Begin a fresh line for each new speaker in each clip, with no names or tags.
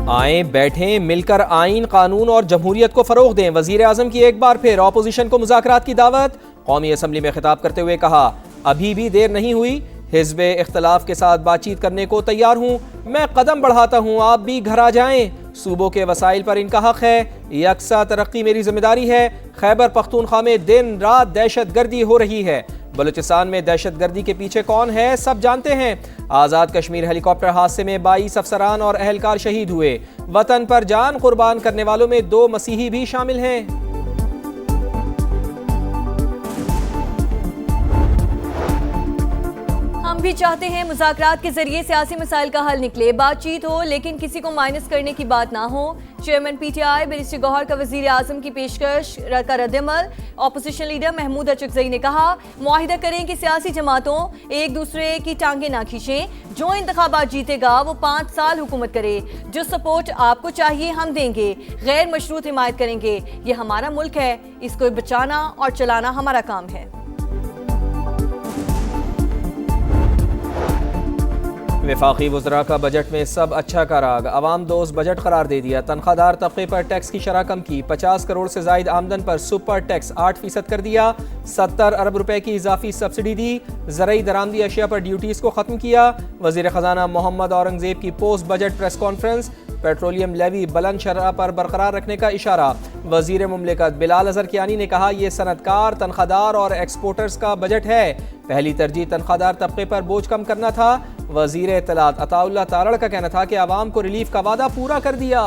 आए बैठें मिलकर आइन कानून और जमहूरियत को फरोग दें। वजीर आजम की एक बार फिर अपोजिशन को मुज़ाकरात की दावत। कौमी असम्बली में खिताब करते हुए कहा, अभी भी देर नहीं हुई, हिज़्ब इख्तलाफ के साथ बातचीत करने को तैयार हूँ। मैं कदम बढ़ाता हूँ, आप भी घर आ जाएं। सूबों के वसाइल पर इनका हक है, यकसा तरक्की मेरी जिम्मेदारी है। खैबर पख्तूनख्वा में दिन रात दहशत गर्दी हो रही है। बलूचिस्तान में दहशत गर्दी के पीछे कौन है सब जानते हैं। आज़ाद कश्मीर हेलीकॉप्टर हादसे में 22 अफसरान और अहलकार शहीद हुए। वतन पर जान कुर्बान करने वालों में 2 मसीही भी शामिल हैं।
हम भी चाहते हैं मुज़ाकरात के जरिए सियासी मसाइल का हल निकले, बातचीत हो लेकिन किसी को माइनस करने की बात ना हो। चेयरमैन पीटीआई बैरिस्टर गौहर का वज़ीर आज़म की पेशकश का रद्दअमल। अपोजिशन लीडर महमूद अचकज़ई ने कहा, मुआहिदा करें कि सियासी जमातों एक दूसरे की टांगें ना खींचें। जो इंतखाबात जीतेगा वो 5 साल हुकूमत करे। जो सपोर्ट आपको चाहिए हम देंगे, गैर मशरूत हिमायत करेंगे। ये हमारा मुल्क है, इसको बचाना और चलाना हमारा काम है।
वफाकी वज़रा का बजट में सब अच्छा का राग, अवाम दोस्त बजट करार दे दिया। तनख्वाहदार तबके पर टैक्स की शरह कम की। 50 करोड़ से जायद आमदन पर सुपर टैक्स 8% कर दिया। 70 अरब रुपए की इजाफी सब्सिडी दी। ज़रई दरामदी अशिया पर ड्यूटीज़ को ख़त्म किया। वज़ीर ख़जाना मोहम्मद औरंगज़ेब की post budget press conference. Petroleum levy बुलंद शरह पर बरकरार रखने का इशारा। वज़ीर मुमलिकत बिलाल अज़हर कियानी ने कहा, यह सनतकार, तनख्वाहदार और एक्सपोर्टर्स का बजट है। पहली तरजीह तनख्वाहदार तबके पर बोझ कम करना था। वज़ीर इत्तलात अताउल्लाह तारड़ का कहना था कि आवाम को रिलीफ का वादा पूरा कर दिया।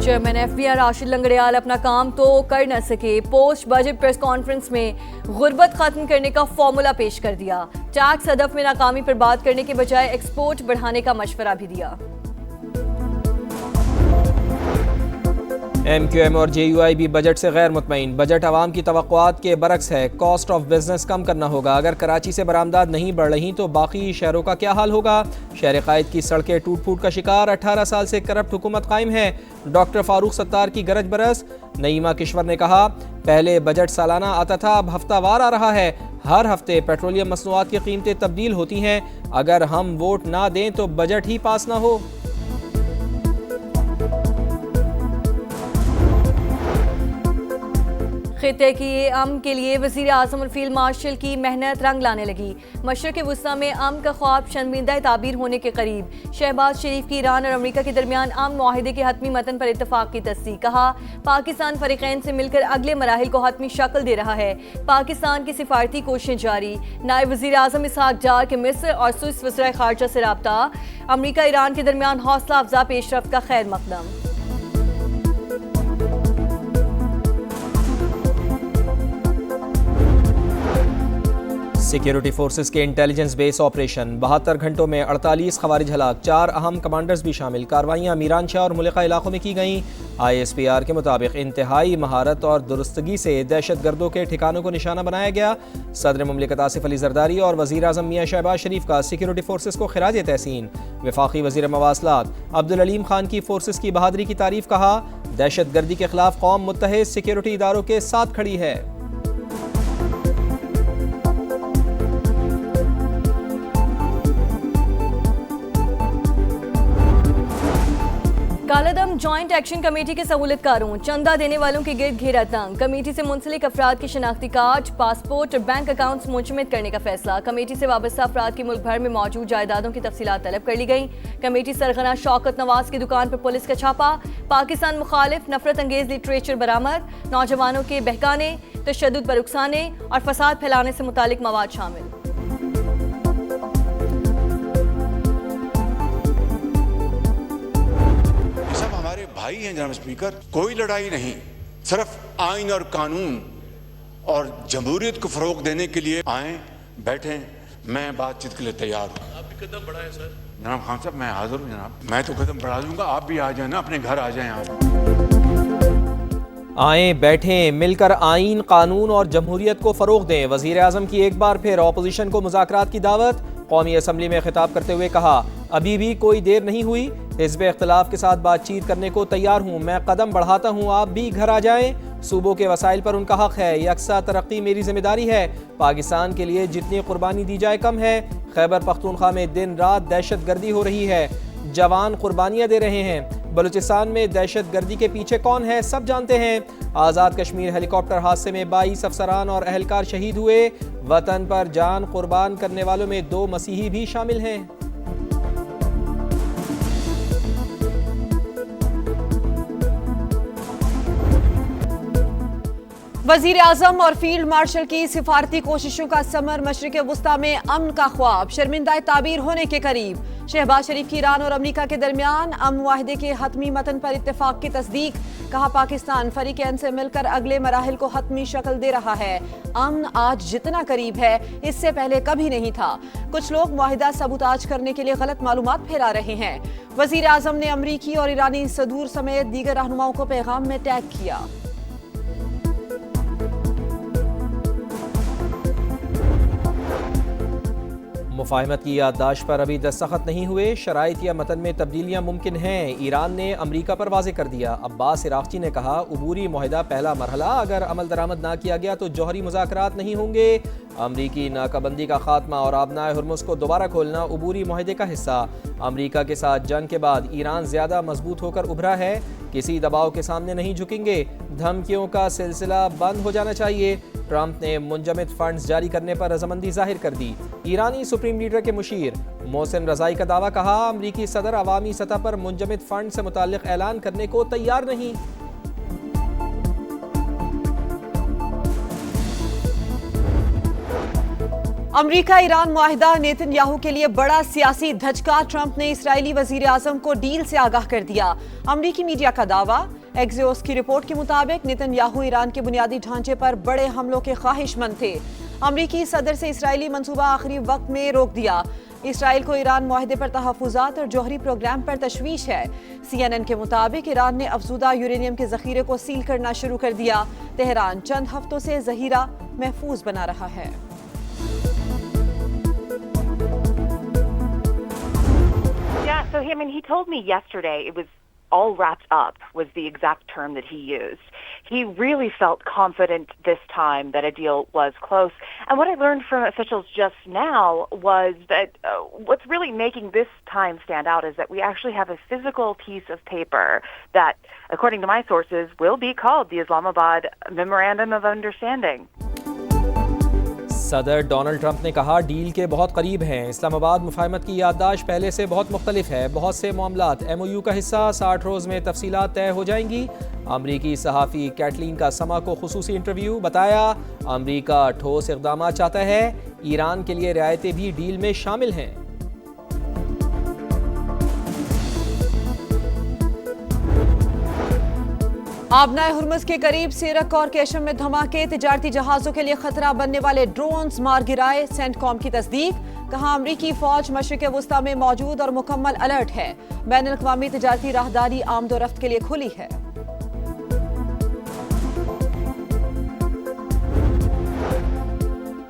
चेयरमैन एफबीआई राशिद लंगड़ियाल अपना काम तो कर न सके। पोस्ट बजट प्रेस कॉन्फ्रेंस में गुर्बत खत्म करने का फॉर्मूला पेश कर दिया। टैक्स हदफ में नाकामी पर बात करने के बजाय एक्सपोर्ट बढ़ाने का मशवरा भी दिया।
MQM और JUI भी बजट से गैर मुतमईन। बजट आवाम की तवक्कुआत के बरक्स है। कॉस्ट ऑफ बिजनेस कम करना होगा। अगर कराची से बरामदात नहीं बढ़ रही तो बाकी शहरों का क्या हाल होगा। शहर कायद की सड़कें टूट फूट का शिकार। 18 साल से करप्ट हुकूमत कायम है। डॉक्टर फारूक सत्तार की गरज बरस। नईमा किश्वर ने कहा, पहले बजट सालाना आता था, अब हफ्तावार आ रहा है। हर हफ्ते पेट्रोलियम मसनूआत की कीमतें तब्दील होती हैं। अगर हम वोट ना दें तो बजट ही पास ना हो।
खित्ते की अमन के लिए वज़ीर आज़म और फील्ड मार्शल की मेहनत रंग लाने लगी। मशरक़ वुस्ता में अमन का ख्वाब शर्मिंदा ताबीर होने के करीब। शहबाज शरीफ की ईरान और अमेरिका के दरमियान अमन मुआहिदे के हतमी मतन पर इत्तफाक की तस्दीक। कहा, पाकिस्तान फरीक़ैन से मिलकर अगले मराहिल को हतमी शक्ल दे रहा है। पाकिस्तान की सिफारती कोशिशें जारी। नायब वज़ीर आज़म इसहाक डार के मिस्र और स्विस वज़ीर ख़ारजा से रब्ता। अमेरिका ईरान के दरमियान हौसला अफजा पेशरफ्त का खैर मकदम।
सिक्योरिटी फोर्सेस के इंटेलिजेंस बेस ऑपरेशन। 72 घंटों में 48 खवारिज हलाक, 4 अहम कमांडर्स भी शामिल। कार्रवाइयाँ मीरानशाह और मुल्का इलाकों में की गईं। ISPR के मुताबिक इंतहाई महारत और दुरुस्तगी से दहशत गर्दों के ठिकानों को निशाना बनाया गया। सदर मुमलिकत आसिफ अली जरदारी और वज़ीर आज़म मियाँ शहबाज शरीफ का सिक्योरिटी फोर्सेस को खिराज तहसीन। वफाकी वज़ीर मवासलात अब्दुल अलीम खान की फोर्सेस की बहादुरी की तारीफ। कहा, दहशत गर्दी के खिलाफ कौम मुत्तहिद सिक्योरिटी इदारों के साथ खड़ी है।
कालादम जॉइंट एक्शन कमेटी के सहूलतकारों, चंदा देने वालों के गिर्द घेरा तंग। कमेटी से मुंसलिक अफराद के शनाख्ती कार्ड, पासपोर्ट और बैंक अकाउंट्स मुंजमद करने का फैसला। कमेटी से वाबस्ता अफराद की मुल्क भर में मौजूद जायदादों की तफसीलात तलब कर ली गई। कमेटी सरगना शौकत नवाज की दुकान पर पुलिस का छापा। पाकिस्तान मुखालिफ नफरत अंगेज लिटरेचर बरामद। नौजवानों के बहकाने, तशद्दुद पर उकसाने और फसाद फैलाने से मुतालिक मवाद शामिल।
भाई हैं जनाब स्पीकर, कोई लड़ाई नहीं, सिर्फ आइन और कानून और जमहूरियत को फरोग देने के लिए आए, बैठे। मैं बातचीत के लिए तैयार हूँ।
आप भी कदम बढ़ाएं सर।
जनाब खान साहब, मैं हाजिर हूँ जनाब। मैं तो कदम बढ़ा दूंगा, आप भी आ जाए ना, अपने घर आ जाएं आप।
आए बैठें मिलकर आइन कानून और जमहूरियत को फरोग दें। वज़ीर आज़म की एक बार फिर अपोजिशन को मुज़ाकरात की दावत। कौमी असम्बली में खिताब करते हुए कहा, अभी भी कोई देर नहीं हुई, हिज़्ब इख्तलाफ के साथ बातचीत करने को तैयार हूँ। मैं कदम बढ़ाता हूँ, आप भी घर आ जाएं। सूबों के वसाइल पर उनका हक है, यकसा तरक्की मेरी जिम्मेदारी है। पाकिस्तान के लिए जितनी कुर्बानी दी जाए कम है। खैबर पख्तूनख्वा में दिन रात दहशत गर्दी हो रही है, जवान कुर्बानियां दे रहे हैं। बलूचिस्तान में दहशत गर्दी के पीछे कौन है, सब जानते हैं। आज़ाद कश्मीर हेलीकॉप्टर हादसे में 22 अफसरान और अहलकार शहीद हुए। वतन पर जान कुर्बान करने वालों में 2 मसीही भी शामिल हैं।
वजीर आजम और फील्ड मार्शल की सिफारती कोशिशों का समर मशरिक वस्ता में अमन का ख्वाब शर्मिंदा ताबीर होने के करीब। शहबाज शरीफ की ईरान और अमरीका के दरमियान अमन मुआहदे के हतमी मतन पर इत्तेफाक की तस्दीक। कहा पाकिस्तान फरीकैन से मिलकर अगले मराहिल को हतमी शक्ल दे रहा है। अमन आज जितना करीब है इससे पहले कभी नहीं था। कुछ लोग मुआहिदा सबूताज करने के लिए गलत मालूमात फैला रहे हैं। वजीर आजम ने अमरीकी और ईरानी सदूर समेत दीगर रहनुमाओं को पैगाम में टैग किया।
मुफाहमत की याददाश्त पर अभी दस्तखत नहीं हुए, शराइत या मतन में तब्दीलियां मुमकिन हैं। ईरान ने अमरीका पर वाज़े कर दिया। अब्बास इराक़ची ने कहा अबूरी मुआहिदा पहला मरहला, अगर अमल दरामद ना किया गया तो जौहरी मुज़ाकरात नहीं होंगे। अमरीकी नाकाबंदी का खात्मा और आबनाए हुर्मुज़ को दोबारा खोलना अबूरी मुआहिदे का हिस्सा। अमरीका के साथ जंग के बाद ईरान ज़्यादा मजबूत होकर उभरा है, किसी दबाव के सामने नहीं झुकेंगे। धमकियों का सिलसिला बंद हो जाना चाहिए। ट्रंप ने मुंजमद फंड्स जारी करने पर रजामंदी जाहिर कर दी। ईरानी सुप्रीम लीडर के मुशीर मोहसिन रज़ाई का दावा, कहा अमरीकी सदर अवामी सतह पर मुंजमद फंड से मुताल्लिक ऐलान करने को तैयार नहीं।
अमरीका ईरान मुआहिदा नेतन्याहू के लिए बड़ा सियासी धचका। ट्रंप ने इस्राएली वजीर आजम को डील से आगाह कर दिया। अमरीकी मीडिया का दावा, एक्सियोस की रिपोर्ट के मुताबिक नेतन्याहू ईरान के बुनियादी ढांचे पर बड़े हमलों के ख्वाहिशमंद थे। अमरीकी सदर से इसराइली मंसूबा आखिरी वक्त में रोक दिया। इसराइल को ईरान मुआहिदे पर तहफ़्फ़ुज़ात और जौहरी प्रोग्राम पर तशवीश है। CNN के मुताबिक ईरान ने अफज़ूदा यूरेनियम के ज़ख़ीरे को सील करना शुरू कर दिया। तेहरान चंद हफ्तों से ज़ख़ीरा महफूज बना रहा है।
Yeah, so he told me yesterday it was all wrapped up, was the exact term that he used. He really felt confident this time that a deal was close. And what I learned from officials just now was that what's really making this time stand out is that we actually have a physical piece of paper that, according to my sources, will be called the Islamabad Memorandum of Understanding.
सदर Donald Trump ने कहा deal के बहुत करीब हैं। इस्लामाबाद मुफाहमत की याददाश्त पहले से बहुत मुख्तलिफ है। बहुत से मामलात MOU का हिस्सा, 60 रोज़ में तफसीलात तय हो जाएंगी। अमरीकी सहाफ़ी कैटलीन का समा को खुसूसी इंटरव्यू, बताया अमरीका ठोस इक़दाम चाहता है, ईरान के लिए रियायतें भी डील में शामिल हैं।
आबनाए हुर्मुज़ के करीब सिरक और केशम में धमाके, तिजारती जहाज़ों के लिए खतरा बनने वाले ड्रोन्स मार गिराए। सेंटकॉम की तस्दीक, कहा अमरीकी फौज मशरिक़ वस्ता में मौजूद और मुकम्मल अलर्ट है। बैनुल-अक़वामी तिजारती राहदारी आमदोरफ्त के लिए खुली है।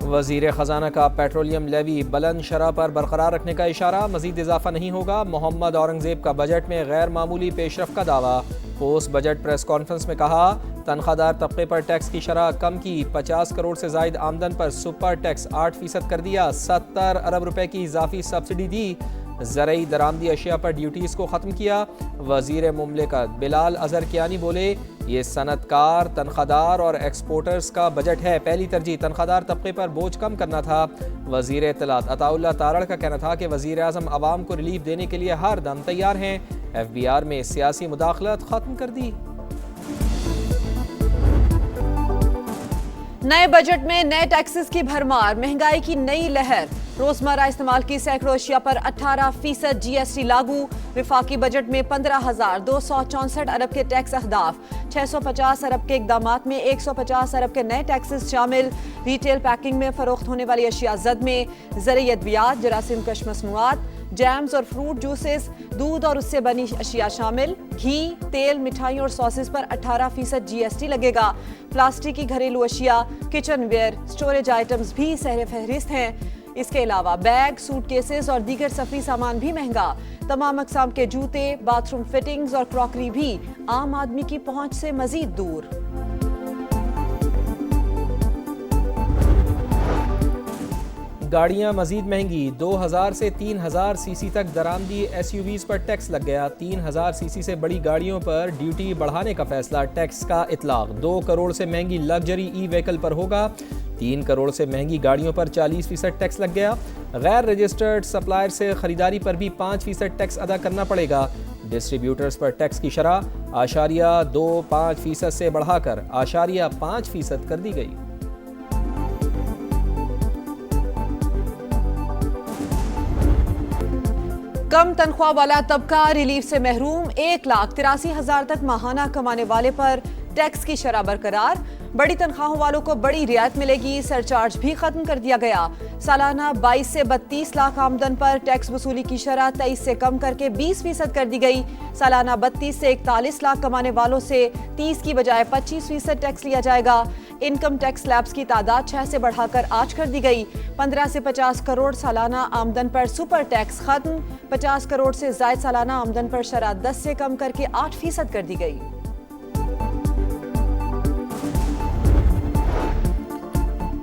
वज़ीर ख़जाना का पेट्रोलियम लेवी बुलंद शरह पर बरकरार रखने का इशारा, मज़ीद इजाफा नहीं होगा। मोहम्मद औरंगज़ेब का बजट में गैर मामूली पेशरफ का दावा। पोस्ट बजट प्रेस कॉन्फ्रेंस में कहा तनख्वाहदार तबके पर टैक्स की शरह कम की, 50 करोड़ से ज़ायद आमदन पर सुपर टैक्स 8% कर दिया, 70 अरब रुपए की इजाफी सब्सिडी दी, ज़रई दरामदी अशिया पर ड्यूटीज़ को ख़त्म किया। वज़ीर मुमलिकत बिलाल अज़हर कियानी बोले ये सनतकार, तनख्वाहदार और एक्सपोर्टर्स का बजट है। पहली तरजीह तनख्वाहदार तबके पर बोझ कम करना था। वज़ीर इत्तलात अताउल्लाह तारड़ का कहना था कि वज़ीर आज़म आवाम को रिलीफ देने के लिए हर दम तैयार हैं। FBR में सियासी मुदाखलत ख़त्म कर दी।
नए बजट में नए टैक्सेस की भरमार, महंगाई की नई लहर। रोजमर्रा इस्तेमाल की सैकड़ों अशिया पर 18% GST लागू। विफाकी बजट में 15,264 अरब के टैक्स अहदाफ, 650 अरब के इकदामात में 150 अरब के नए टैक्सेस शामिल। रिटेल पैकिंग में फरोख्त होने वाली अशिया जद में ज़रई अद्वियात, जरासीम कश मसनूआत, जैम्स और फ्रूट जूसेस, दूध और उससे बनी अशिया शामिल। घी, तेल, मिठाई और सॉसेस पर 18% GST लगेगा। प्लास्टिक की घरेलू अशिया, किचन वेयर, स्टोरेज आइटम्स भी सहरे फहरिस्त हैं। इसके अलावा बैग, सूटकेसेस और दीगर सफरी सामान भी महंगा। तमाम अक़साम के जूते, बाथरूम फिटिंग्स और क्रॉकरी भी आम आदमी की पहुंच से मजीद दूर।
गाड़ियां मजीद महंगी, 2000 से 3000 सीसी तक दरामदी एसयूवीज पर टैक्स लग गया। 3000 सीसी से बड़ी गाड़ियों पर ड्यूटी बढ़ाने का फैसला, टैक्स का इतलाक। 2 करोड़ से महंगी लग्जरी ई व्हीकल पर होगा। 3 करोड़ से महंगी गाड़ियों पर 40% टैक्स लग गया। गैर रजिस्टर्ड सप्लायर से खरीदारी पर भी 5% टैक्स अदा करना पड़ेगा। डिस्ट्रीब्यूटर्स पर टैक्स की शरह 0.25% से बढ़ाकर 0.5% कर दी गई।
कम तनख्वाह वाला तबका रिलीफ से महरूम, 1,83,000 तक माहाना कमाने वाले पर टैक्स की शरह बरकरार। बड़ी तनख्वाहों वालों को बड़ी रियायत मिलेगी, सरचार्ज भी खत्म कर दिया गया। सालाना 22 से 32 लाख आमदन पर टैक्स वसूली की शरह 23 से कम करके 20% कर दी गई। सालाना 32 से 41 लाख कमाने वालों से 30 की बजाय 25% टैक्स लिया जाएगा। इनकम टैक्स स्लैब्स की तादाद 6 से बढ़ाकर 8 कर दी गई। 15 से 50 करोड़ सालाना आमदन पर सुपर टैक्स खत्म। 50 करोड़ से जायद सालाना आमदन पर शरह 10 से कम करके 8% कर दी गई।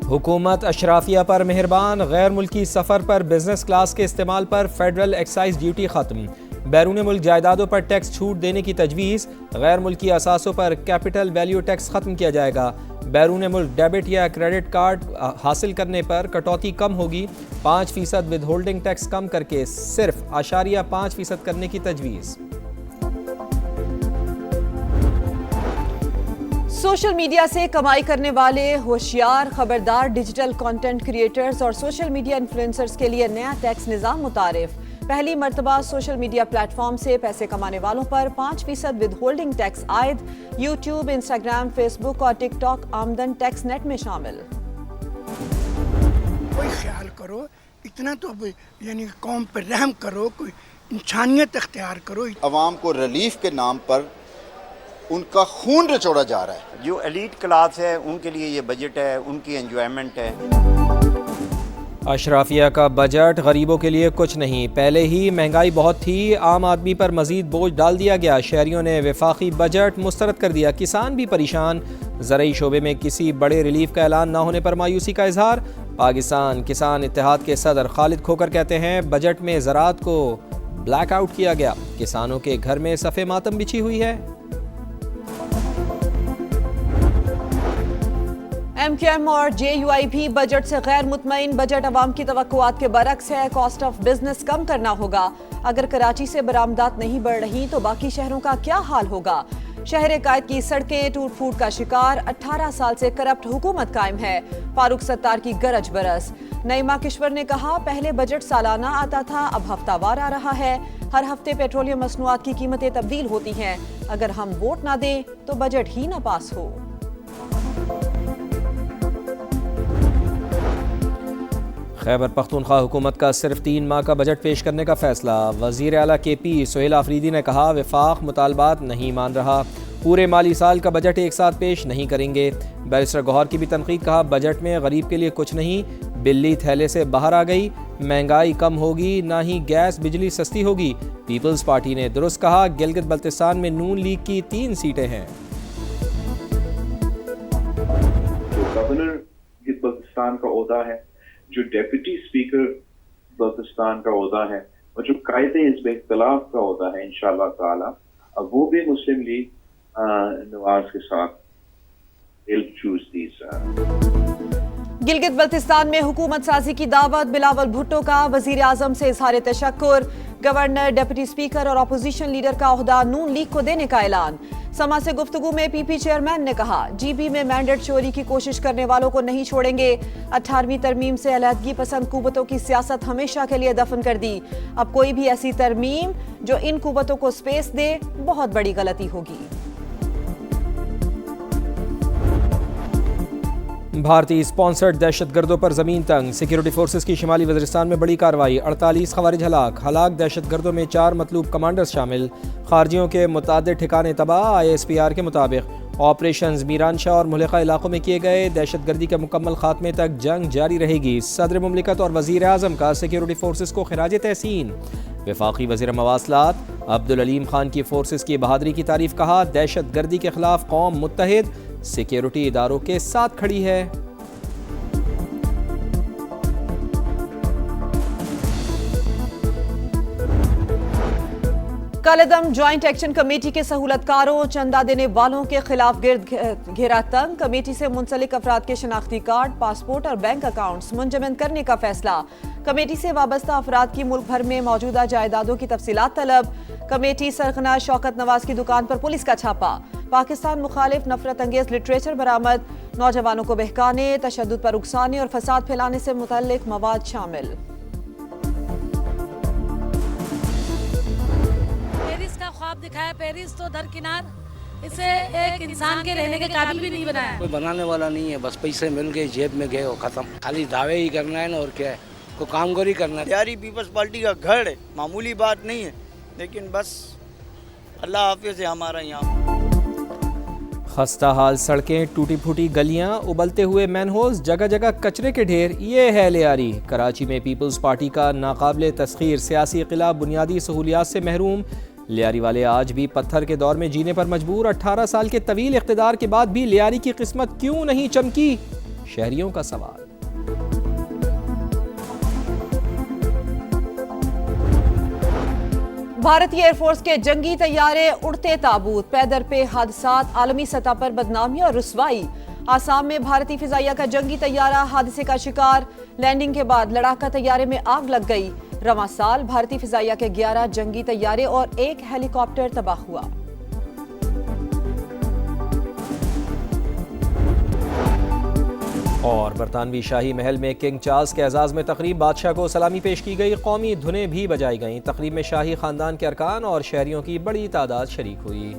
हुकूमत अशराफिया पर मेहरबान, गैर मुल्की सफ़र पर बिजनेस क्लास के इस्तेमाल पर फेडरल एक्साइज ड्यूटी ख़त्म। बैरून मुल्क जायदादों पर टैक्स छूट देने की तजवीज़। गैर मुल्की असासों पर कैपिटल वैल्यू टैक्स ख़त्म किया जाएगा। बैरून मुल्क डेबिट या क्रेडिट कार्ड हासिल करने पर कटौती कम होगी। 5% विद होल्डिंग टैक्स कम करके सिर्फ 0.5% करने की तजवीज़।
सोशल मीडिया से कमाई करने वाले होशियार खबरदार डिजिटल कंटेंट क्रिएटर्स और सोशल मीडिया इन्फ्लुएंसर्स के लिए नया टैक्स निज़ाम मुतारिफ। पहली मर्तबा सोशल मीडिया प्लेटफॉर्म से पैसे कमाने वालों पर 5% विद होल्डिंग टैक्स आयद। यूट्यूब, इंस्टाग्राम, फेसबुक और टिकटॉक आमदन टैक्स नेट में शामिल।
कोई ख्याल करो, इतना तो यानी कौम पर रहम करो, कोई इंसानियत अख्तियार करो।
अवाम को रिलीफ के नाम पर उनका खून रचोड़ा जा रहा है।
जो एलीट क्लास है उनके लिए ये बजट है, उनकी एंजॉयमेंट है।
अशराफिया का बजट गरीबों के लिए कुछ नहीं, पहले ही महंगाई बहुत थी, आम आदमी पर मजीद बोझ डाल दिया गया। शहरियों ने वफाकी बजट मुस्तरद कर दिया, किसान भी परेशान। ज़रई शोबे में किसी बड़े रिलीफ का ऐलान न होने पर मायूसी का इजहार। पाकिस्तान किसान इत्तेहाद के सदर खालिद खोकर कहते हैं बजट में ज़राअत को ब्लैक आउट किया गया, किसानों के घर में सफ़े मातम बिछी हुई है।
MQM और JUI भी बजट से गैर मुतमईन। बजट अवाम की तवक्कुआत के बरक्स है, कॉस्ट ऑफ बिजनेस कम करना होगा। अगर कराची से बरामदात नहीं बढ़ रही तो बाकी शहरों का क्या हाल होगा। शहर कायद की सड़कें टूट फूट का शिकार, 18 साल से करप्ट हुकूमत कायम है। फारूक सत्तार की गरज बरस। नईमा किश्वर ने कहा पहले बजट सालाना आता था, अब हफ्तावार आ रहा है। हर हफ्ते पेट्रोलियम मसनूआत की कीमतें तब्दील होती हैं। अगर हम वोट ना दें तो बजट ही ना पास हो।
खैबर पख्तूनख्वा हुकूमत का सिर्फ 3 माह का बजट पेश करने का फैसला। वज़ीर आला KP सुहेल आफरीदी ने कहा वफाक मुतालबात नहीं मान रहा, पूरे माली साल का बजट एक साथ पेश नहीं करेंगे। बैरिस्टर गौहर की भी तनकीद, कहा बजट में गरीब के लिए कुछ नहीं, बिल्ली थैले से बाहर आ गई। महंगाई कम होगी ना ही गैस बिजली सस्ती होगी। पीपल्स पार्टी ने दुरुस्त कहा, गिलगित बल्तिस्तान में नून लीग की 3 सीटें हैं।
जो गवर्नर गिलगित बल्तिस्तान का ओहदा है, जो डेप्यूटी स्पीकर बल्तिस्तान का ओहदा है और जो कायदे हिज़्ब इख्तिलाफ का ओहदा है इंशाअल्लाह ताला, अब वो भी मुस्लिम लीग नवाज के साथ विल चूज दीस।
गिलगित बल्तिस्तान में हुकूमत साजी की दावत। बिलावल भुट्टो का वजीर आजम से इजहार तशक्कुर। गवर्नर, डिप्टी स्पीकर और अपोजिशन लीडर का ओहदा नून लीग को देने का ऐलान। समा से गुफ्तगू में PP चेयरमैन ने कहा GB में मैंडेट चोरी की कोशिश करने वालों को नहीं छोड़ेंगे। 18वीं तरमीम से अलहदगी पसंद कुव्वतों की सियासत हमेशा के लिए दफन कर दी। अब कोई भी ऐसी तरमीम जो इन कुव्वतों को स्पेस दे बहुत बड़ी गलती होगी।
भारतीय स्पॉन्सर्ड दहशतगर्दों पर जमीन तंग। सिक्योरिटी फोर्सेस की शिमाली वज़ीरिस्तान में बड़ी कार्रवाई। 48 खवारिज हलाक दहशतगर्दों में 4 मतलूब कमांडर्स शामिल। खारजियों के मुतादिद ठिकाने तबाह। ISPR के मुताबिक ऑपरेशंस मीरानशाह और मुल्का इलाकों में किए गए। दहशतगर्दी के मुकम्मल खात्मे तक जंग जारी रहेगी। सदर मुमलिकत और वज़ीर आज़म का सिक्योरिटी फोर्सेस को खिराज तहसीन। वफाकी वज़ीर मवासलात अब्दुल अलीम खान की फोर्सेस की बहादुरी की तारीफ, कहा दहशतगर्दी के खिलाफ कौम मुत्तहिद सिक्योरिटी इदारों के साथ खड़ी है।
कलदम ज्वाइंट एक्शन कमेटी के सहूलतकारों चंदा देने वालों के खिलाफ गिरद घेरा तंग। कमेटी से मुंसलिक अफराद के शनाख्ती कार्ड, पासपोर्ट और बैंक अकाउंट्स मुंजमद करने का फैसला। कमेटी से वाबस्ता अफराद की मुल्क भर में मौजूदा जायदादों की तफसीलात तलब। कमेटी सरगना शौकत नवाज की दुकान पर पुलिस का छापा। पाकिस्तान मुखालिफ नफरत अंगेज लिटरेचर बरामद। नौजवानों को बहकाने, तशद्दुद पर उकसाने और फसाद फैलाने से मुतल्लिक मवाद शामिल।
पेरिस का ख्वाब दिखाया, पेरिस तो दरकिनार, इसे एक इंसान के रहने के काबिल भी नहीं बनाया।
कोई बनाने वाला नहीं है, बस पैसे मिल गए जेब में गए और खत्म। खाली दावे ही करना है ना, और क्या है, को कामगोरी करना है।
लियारी पीपल्स पार्टी का गढ़ है, मामूली बात नहीं है, लेकिन बस अल्लाह हाफिज़ है हमारा यहाँ।
खस्ता हाल सड़कें, टूटी फूटी गलियां, उबलते हुए मैनहोल्स, जगह जगह कचरे के ढेर, ये है लियारी। कराची में पीपल्स पार्टी का नाकाबिले तस्खीर सियासी खिलाफ बुनियादी सहूलियात से महरूम। लियारी वाले आज भी पत्थर के दौर में जीने पर मजबूर। 18 साल के तवील इख्तिदार के बाद भी लियारी की किस्मत क्यों नहीं चमकी, शहरियों का सवाल।
भारतीय एयरफोर्स के जंगी तैयारे उड़ते ताबूत, पैदर पे हादसात, आलमी सतह पर बदनामी और रुसवाई। आसाम में भारतीय फिजाइया का जंगी तैयारा हादसे का शिकार। लैंडिंग के बाद लड़ाका तैयारे में आग लग गई। रवां साल भारतीय फिजाइया के 11 जंगी तैयारे और 1 हेलीकॉप्टर तबाह हुआ।
और बरतानवी शाही महल में किंग चार्ल्स के एजाज में तकरीब, बादशाह को सलामी पेश की गई, कौमी धुनें भी बजाई गईं। तकरीब में शाही खानदान के अरकान और शहरियों की बड़ी तादाद शरीक हुई।